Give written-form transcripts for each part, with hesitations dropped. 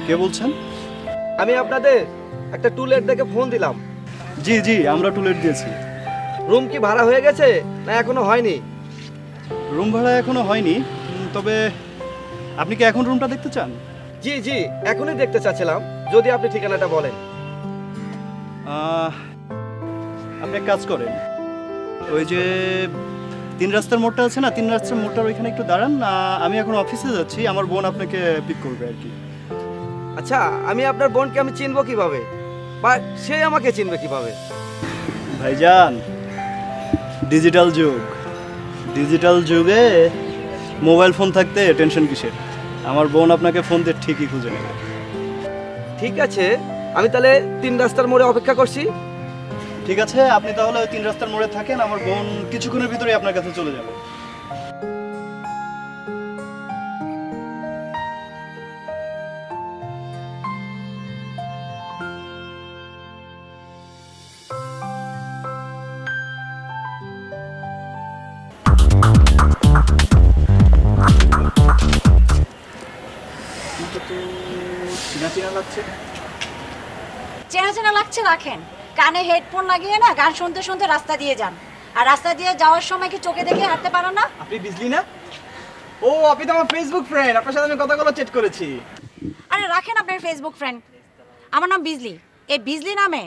কে বলছেন? আমি আপনাদের একটা টুলেট দেখে ফোন দিলাম। জি জি, আমরা টুলেট দিয়েছি। রুম কি ভাড়া হয়ে গেছে না এখনো হয়নি? রুম ভাড়া এখনো হয়নি, তবে আপনি কি এখন রুমটা দেখতে চান? জি জি, এখনই দেখতে চাচ্ছিলাম, যদি আপনি ঠিকানাটা বলেন। আপনি এক কাজ করেন, ওই যে 3 রাস্তার মোড়টা আছে না, 3 রাস্তার মোড়টার ওইখানে একটু দাঁড়ান। আমি এখন অফিসে যাচ্ছি, আমার বোন আপনাকে পিক করবে আর কি। আচ্ছা, আমি আপনার বোনকে আমি চিনবো কিভাবে, বা সে আমাকে চিনবে কিভাবে? ভাইজান, ডিজিটাল যুগ, ডিজিটাল যুগে মোবাইল ফোন থাকতে টেনশন কিসের? আমার বোন আপনাকে ফোন দিয়ে ঠিকই খুঁজে নেবে। ঠিক আছে, আমি তাহলে 3 রাস্তার মোড়ে অপেক্ষা করছি। ঠিক আছে, আপনি তাহলে ওই 3 রাস্তার মোড়ে থাকেন, আমার বোন কিছুক্ষণের ভিতরেই আপনার কাছে চলে যাবে। চেনা চেনা লাগছে, রাখেন। কানে হেডফোন লাগিয়ে না গান শুনতে শুনতে রাস্তা দিয়ে যান। আর রাস্তা দিয়ে যাওয়ার সময় কি চোখে দেখে হাঁটতে পারো না? আপনি বিজলি না? ও, আপনি তো আমার ফেসবুক ফ্রেন্ড, আপনার সাথে আমি কথাগুলো চ্যাট করেছি। আরে রাখেন আপনার ফেসবুক ফ্রেন্ড। আমার নাম বিজলি। এই বিজলি নামে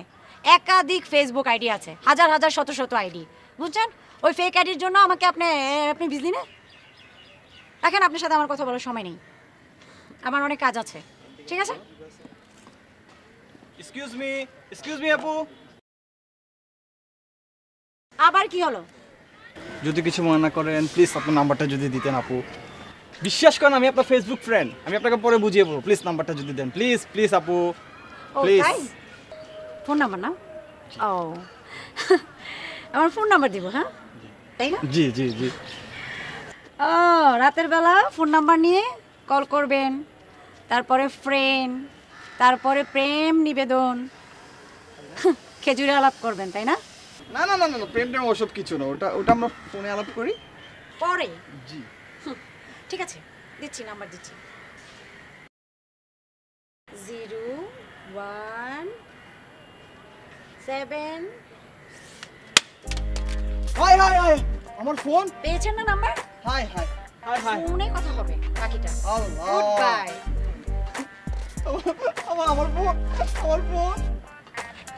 একাধিক ফেসবুক আইডি আছে, হাজার হাজার শত শত আইডি, বুঝছেন? ওই ফেক আইডির জন্য আমাকে আপনি বিজলি না রাখেন। আপনার সাথে আমার কথা বলার সময় নেই, আমার অনেক কাজ আছে। ঠিক আছে? এক্সকিউজ মি আপু। আবার কি হলো? যদি কিছু মনে না করেন, প্লিজ আপনার নাম্বারটা যদি দিতেন আপু। বিশ্বাস করেন, আমি আপনার ফেসবুক ফ্রেন্ড, আমি আপনাকে পরে বুঝিয়ে বলবো। প্লিজ নাম্বারটা যদি দেন, প্লিজ প্লিজ আপু, প্লিজ। ফোন নাম্বার না? ও, আমার ফোন নাম্বার দিব? হ্যাঁ, তাই না? জি জি জি। ও, রাতের বেলা ফোন নাম্বার নিয়ে কল করবেন, তারপরে ফ্রেন্ড, তারপরে প্রেম নিবেদন, খেজুরে আলাপ করবেন, তাই না? না না না না, প্রেম টেম ওসব কিছু না, ওটা আমরা ফোনে আলাপ করি পরে। জি। ঠিক আছে, দিচ্ছি, নাম্বার দিচ্ছি। 017। হাই হাই হাই, আমার ফোন পেয়েছেন না number? High high high high. ফোনে কথা হবে বাকিটা। আল্লাহ, গুড বাই। আমার ফোন, আমার ফোন।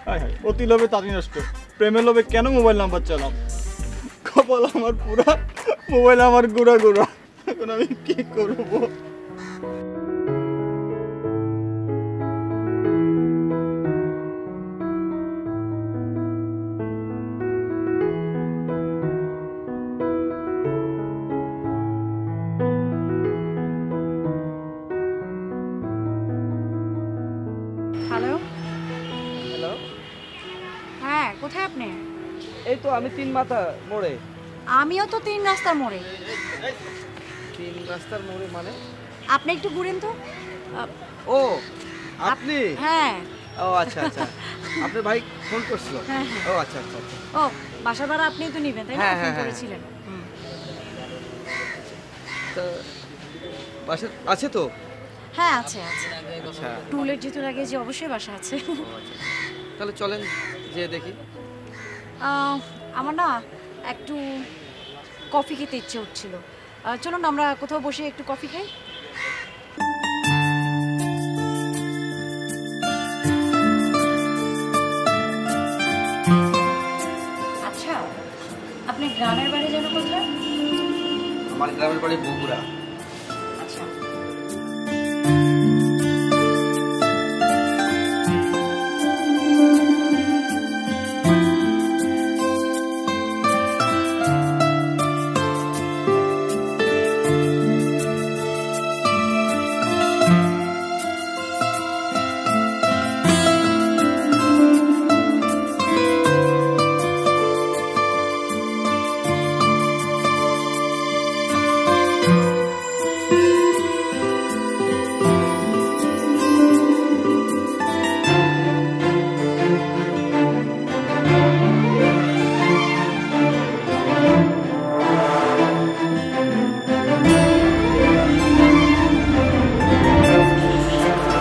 হাই হাই, অতি লোভে তাড়ি নষ্ট, প্রেমের লোভে কেন মোবাইল নাম্বার চালাম? কপাল আমার পুরা, মোবাইল আমার গুড়া গুড়া। এখন আমি কি করবো? হ্যালো। হ্যালো, হ্যাঁ, কোথায় আপনি? এই তো আমি 3 মাথা মোড়ে। আমিও তো 3 রাস্তার মোড়ে। 3 রাস্তার মোড়ে মানে? আপনি একটু ঘুরেন তো। ও, আপনি? হ্যাঁ। ও আচ্ছা আচ্ছা, আপনার ভাই ফোন করছিল? হ্যাঁ, হ্যাঁ। ও আচ্ছা আচ্ছা আচ্ছা। ও, বাসা ভাড়া আপনিই তো নেবেন, তাই না? হ্যাঁ, ফোন হ্যাঁ, করেছিলেন। তো বাসা আছে তো? হ্যাঁ, আছে আছে। আচ্ছা, টুলেট যেতে লাগে যে, অবশ্যই বাসা আছে। তাহলে চলেন যে দেখি। আমার না একটু কফি খেতে ইচ্ছে হচ্ছিল। চলুন আমরা কোথাও বসে একটু কফি খাই। আচ্ছা, আপনি গ্রামের বাড়ি যেন কোথায়? আমার গ্রামের বাড়ি বগুড়া। আচ্ছা।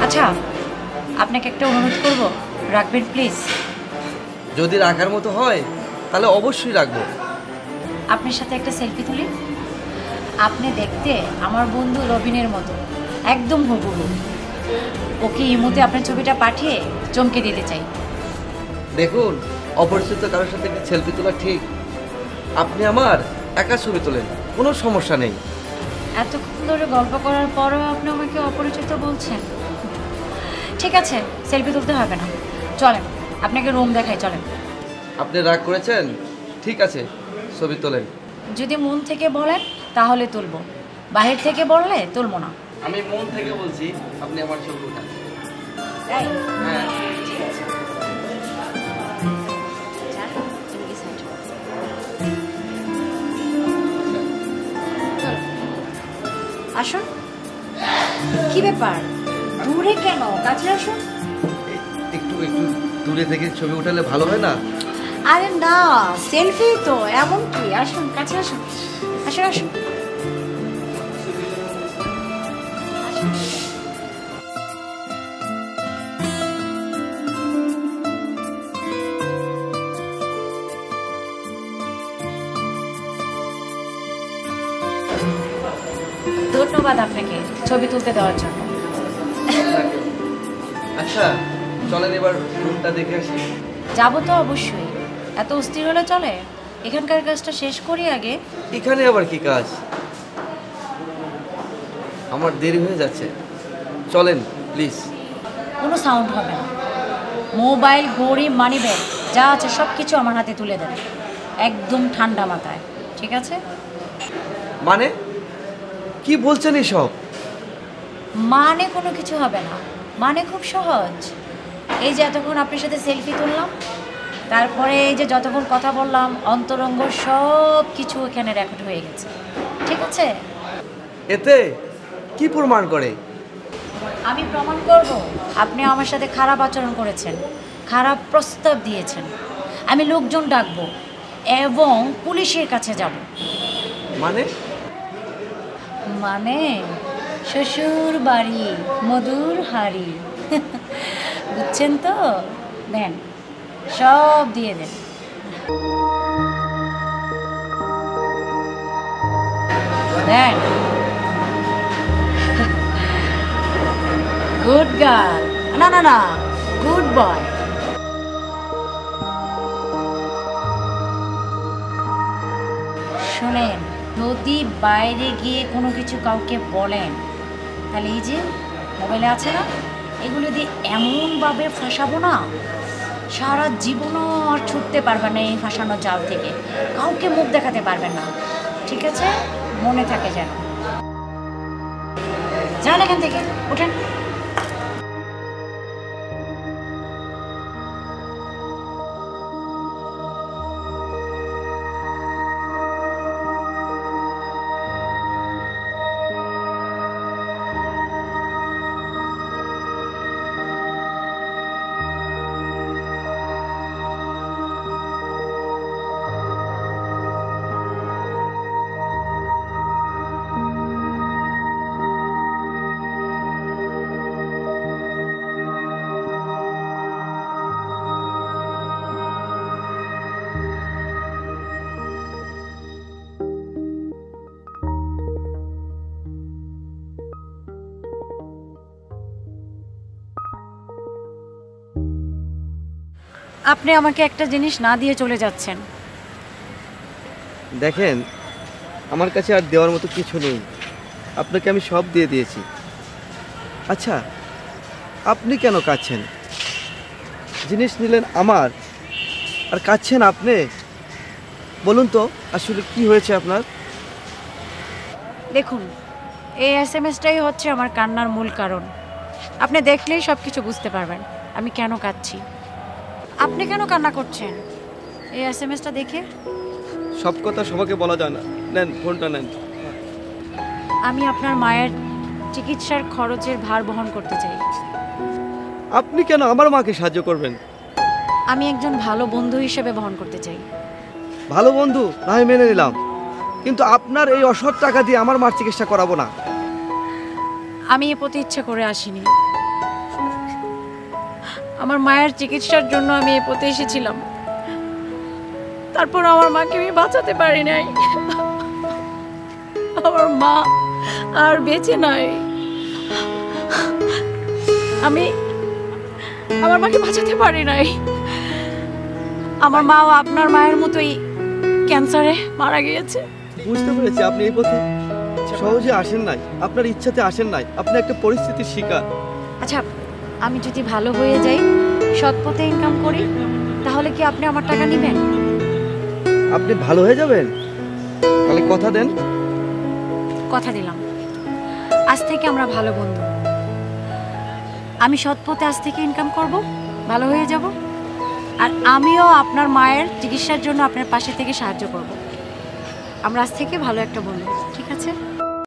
আচ্ছা, আপনাকে একটা অনুরোধ করব, রাখবেন প্লিজ? যদি রাখার মতো হয় তাহলে অবশ্যই রাখবো। আপনার সাথে একটা সেলফি তুলি। আপনি দেখতে আমার বন্ধু রবিনের মতো, একদম হুবহু। ওকে ইমোতে আপনার ছবিটা পাঠিয়ে চমকে দিতে চাই। দেখুন, অপরিচিত কারোর সাথে একটা সেলফি তোলা ঠিক। আপনি আমার একা ছবি তোলেন, কোনো সমস্যা নেই। এতক্ষণ ধরে গল্প করার পরও আপনি আমাকে অপরিচিত বলছেন? ঠিক আছে, সেলফি তুলতে হবে না, চলেন আপনাকে রুম দেখাই, চলেন। আপনি রাগ করেছেন? ঠিক আছে, ছবি তোলেন। যদি মন থেকে বলেন তাহলে তুলবো, বাহির থেকে বললে তুলবো না। আমি মন থেকে বলছি, আপনি আমার ছবি উঠান। তাই? হ্যাঁ। ঠিক আছে। যান, এদিকে side করো। চলো। আসুন। কি ব্যাপার, দূরে কেন, কাছে আসুন। একটু একটু দূরে থেকে ছবি উঠালে ভালো হয় না? আরে না, সেলফি তো, এমন কি, আসুন কাছে আসুন, আসুন আসুন। ধন্যবাদ আপনাকে ছবি তুলতে দেওয়ার জন্য। আচ্ছা, চলেন এবার রুমটা দেখে আসি। যাবো তো অবশ্যই, এত অস্থির হলে চলে? এখানকার কাজটা শেষ করি আগে। এখানে আবার কি কাজ? আমার দেরি হয়ে যাচ্ছে, চলেন প্লিজ। কোনো সাউন্ড হবে না। মোবাইল, ঘড়ি, মানি ব্যাগ যা আছে সব কিছু আমার হাতে তুলে দেন, একদম ঠান্ডা মাথায়, ঠিক আছে? মানে কি বলছেন এসব? মানে কোনো কিছু হবে না, মানে খুব সহজ। এই যে এতক্ষণ আপনার সাথে সেলফি তুললাম, তারপরে এই যে যতক্ষণ কথা বললাম, অন্তরঙ্গ সব কিছু এখানে রেকর্ড হয়ে গেছে, ঠিক আছে? এতে কি প্রমাণ করে? আমি প্রমাণ করব আপনি আমার সাথে খারাপ আচরণ করেছেন, খারাপ প্রস্তাব দিয়েছেন। আমি লোকজন ডাকবো এবং পুলিশের কাছে যাব। মানে? মানে শ্বশুর বাড়ি মধুর হাড়ি, বুঝছেন তো? দেন, সব দিয়ে দেন। দেন। গুড গার্ল, না না না, গুড বয়। শুনেন, যদি বাইরে গিয়ে কোনো কিছু কাউকে বলেন, তাহলে এই যে মোবাইলে আছে না, এগুলো দিয়ে এমনভাবে ফাঁসাবো না, সারা জীবনও আর ছুটতে পারবেন না এই ফাঁসানোর জাল থেকে, কাউকে মুখ দেখাতে পারবেন না, ঠিক আছে? মনে থাকে যেন। যান এখান থেকে, ওঠেন। আপনি আমাকে একটা জিনিস না দিয়ে চলে যাচ্ছেন। দেখেন, আমার কাছে আর দেওয়ার মতো কিছু নেই, আপনাকে আমি সব দিয়ে দিয়েছি। আচ্ছা, আপনি কেন কাঁদছেন? জিনিস নিলেন আমার, আর কাঁদছেন আপনি? বলুন তো আসলে কি হয়েছে আপনার? দেখুন, এই এসএমএসটাই হচ্ছে আমার কান্নার মূল কারণ। আপনি দেখলেই সব কিছু বুঝতে পারবেন আমি কেন কাঁদছি। আপনি কেন কান্না করছেন এই এসএমএসটা দেখে? সব কথা সবাইকে বলা যায় না, নেন ফোনটা নেন। আমি আপনার মায়ের চিকিৎসার খরচের ভার বহন করতে চাই। আপনি কেন আমার মাকে সাহায্য করবেন? আমি একজন ভালো বন্ধু হিসেবে বহন করতে চাই। ভালো বন্ধু না হয় মেনে নিলাম, কিন্তু আপনার এই অসৎ টাকা দিয়ে আমার মার চিকিৎসা করাবো না। আমি এ প্রতি ইচ্ছা করে আসিনি, আমার মায়ের চিকিৎসার জন্য আমি এই পথে এসেছিলাম, তারপর আমার মাকে আমি বাঁচাতে পারি নাই। আমার মা আর বেঁচে নাই। আমি আমার মাকে বাঁচাতে পারি নাই। আমার মাও আপনার মায়ের মতোই ক্যান্সারে মারা গিয়েছে। বুঝতে পেরেছি আপনি এই পথে সহজে আসেন নাই, আপনার ইচ্ছাতে আসেন নাই, আপনি একটা পরিস্থিতির শিকার। আচ্ছা, আমি যদি ভালো হয়ে যাই, সৎ পথে ইনকাম করি, তাহলে কি আপনি আমার টাকা নেবেন? আপনি ভালো হয়ে যাবেন? তাহলে কথা দেন। কথা দিলাম, আজ থেকে আমরা ভালো বন্ধু। আমি সৎ পথে আজ থেকে ইনকাম করব, ভালো হয়ে যাব, আর আমিও আপনার মায়ের চিকিৎসার জন্য আপনার পাশে থেকে সাহায্য করব। আমরা আজ থেকে ভালো একটা বন্ধু, ঠিক আছে?